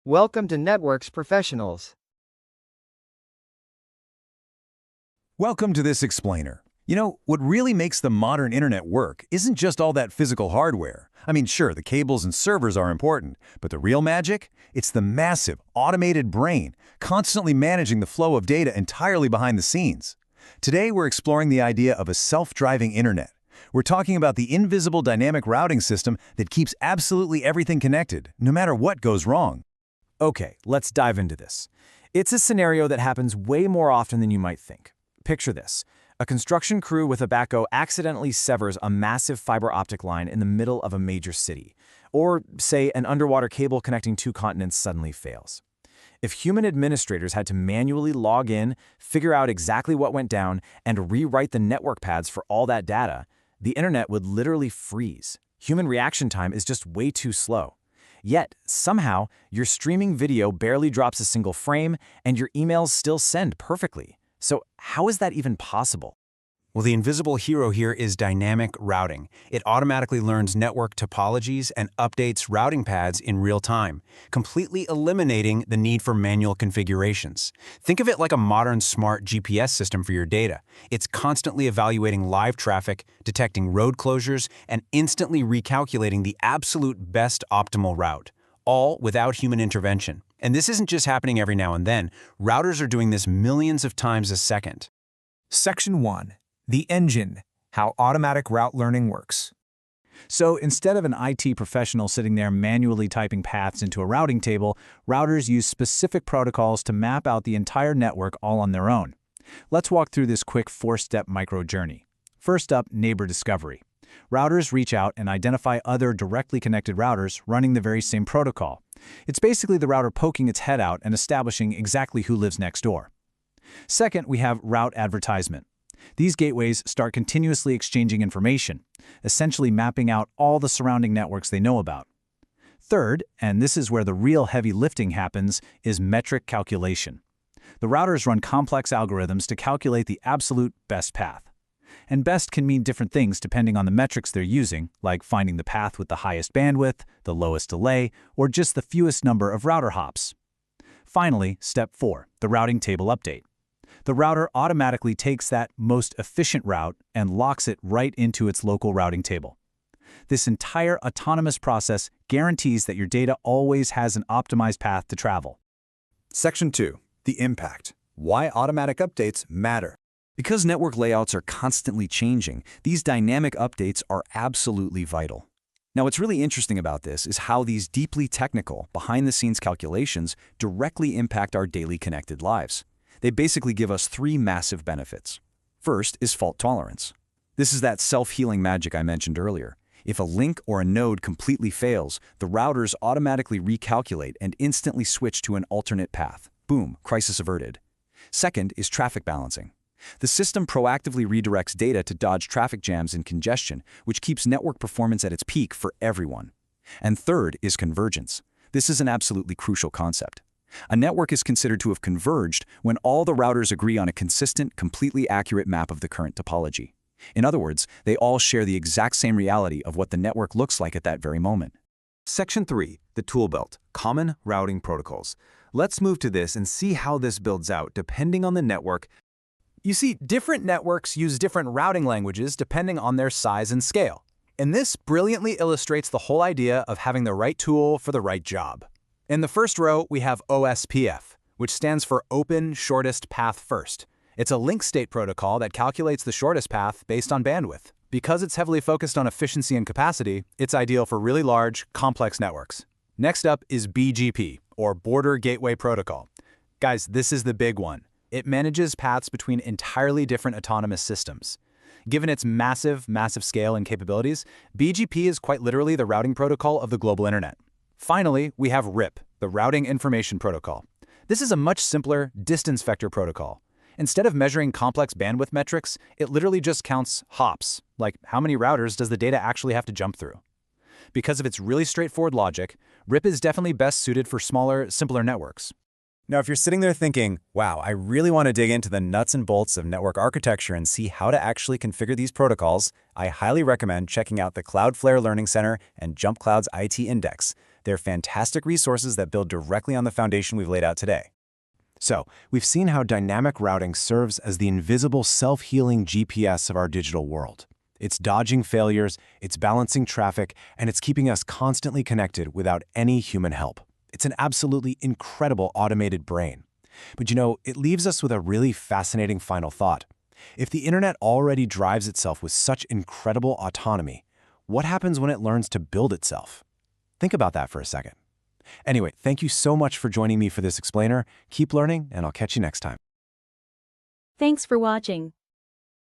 Welcome to Networks Professionals. Welcome to this explainer. What really makes the modern internet work isn't just all that physical hardware. I mean, sure, the cables and servers are important, but the real magic? It's the massive, automated brain, constantly managing the flow of data entirely behind the scenes. Today, we're exploring the idea of a self-driving internet. We're talking about the invisible dynamic routing system that keeps absolutely everything connected, no matter what goes wrong. Okay, let's dive into this. It's a scenario that happens way more often than you might think. Picture this. A construction crew with a backhoe accidentally severs a massive fiber optic line in the middle of a major city. Or, say, an underwater cable connecting two continents suddenly fails. If human administrators had to manually log in, figure out exactly what went down, and rewrite the network paths for all that data, the internet would literally freeze. Human reaction time is just way too slow. Yet, somehow, your streaming video barely drops a single frame, and your emails still send perfectly. So how is that even possible? Well, the invisible hero here is dynamic routing. It automatically learns network topologies and updates routing paths in real time, completely eliminating the need for manual configurations. Think of it like a modern smart GPS system for your data. It's constantly evaluating live traffic, detecting road closures, and instantly recalculating the absolute best optimal route, all without human intervention. And this isn't just happening every now and then. Routers are doing this millions of times a second. Section 1. The engine, how automatic route learning works. So instead of an IT professional sitting there manually typing paths into a routing table, routers use specific protocols to map out the entire network all on their own. Let's walk through this quick 4-step micro-journey. First up, neighbor discovery. Routers reach out and identify other directly connected routers running the very same protocol. It's basically the router poking its head out and establishing exactly who lives next door. Second, we have route advertisement. These gateways start continuously exchanging information, essentially mapping out all the surrounding networks they know about. Third, and this is where the real heavy lifting happens, is metric calculation. The routers run complex algorithms to calculate the absolute best path. And best can mean different things depending on the metrics they're using, like finding the path with the highest bandwidth, the lowest delay, or just the fewest number of router hops. Finally, step 4, the routing table update. The router automatically takes that most efficient route and locks it right into its local routing table. This entire autonomous process guarantees that your data always has an optimized path to travel. Section 2. The impact. Why automatic updates matter. Because network layouts are constantly changing, these dynamic updates are absolutely vital. Now, what's really interesting about this is how these deeply technical, behind-the-scenes calculations directly impact our daily connected lives. They basically give us 3 massive benefits. First is fault tolerance. This is that self-healing magic I mentioned earlier. If a link or a node completely fails, the routers automatically recalculate and instantly switch to an alternate path. Boom, crisis averted. Second is traffic balancing. The system proactively redirects data to dodge traffic jams and congestion, which keeps network performance at its peak for everyone. And third is convergence. This is an absolutely crucial concept. A network is considered to have converged when all the routers agree on a consistent, completely accurate map of the current topology. In other words, they all share the exact same reality of what the network looks like at that very moment. Section 3, the tool belt, common routing protocols. Let's move to this and see how this builds out depending on the network. You see, different networks use different routing languages depending on their size and scale. And this brilliantly illustrates the whole idea of having the right tool for the right job. In the first row, we have OSPF, which stands for Open Shortest Path First. It's a link state protocol that calculates the shortest path based on bandwidth. Because it's heavily focused on efficiency and capacity, it's ideal for really large, complex networks. Next up is BGP, or Border Gateway Protocol. Guys, this is the big one. It manages paths between entirely different autonomous systems. Given its massive scale and capabilities, BGP is quite literally the routing protocol of the global internet. Finally, we have RIP, the Routing Information Protocol. This is a much simpler distance vector protocol. Instead of measuring complex bandwidth metrics, it literally just counts hops, like how many routers does the data actually have to jump through. Because of its really straightforward logic, RIP is definitely best suited for smaller, simpler networks. Now, if you're sitting there thinking, wow, I really want to dig into the nuts and bolts of network architecture and see how to actually configure these protocols, I highly recommend checking out the Cloudflare Learning Center and JumpCloud's IT Index. They're fantastic resources that build directly on the foundation we've laid out today. So, we've seen how dynamic routing serves as the invisible self-healing GPS of our digital world. It's dodging failures, it's balancing traffic, and it's keeping us constantly connected without any human help. It's an absolutely incredible automated brain. But it leaves us with a really fascinating final thought. If the internet already drives itself with such incredible autonomy, what happens when it learns to build itself? Think about that for a second. Anyway, thank you so much for joining me for this explainer. Keep learning, and I'll catch you next time. Thanks for watching.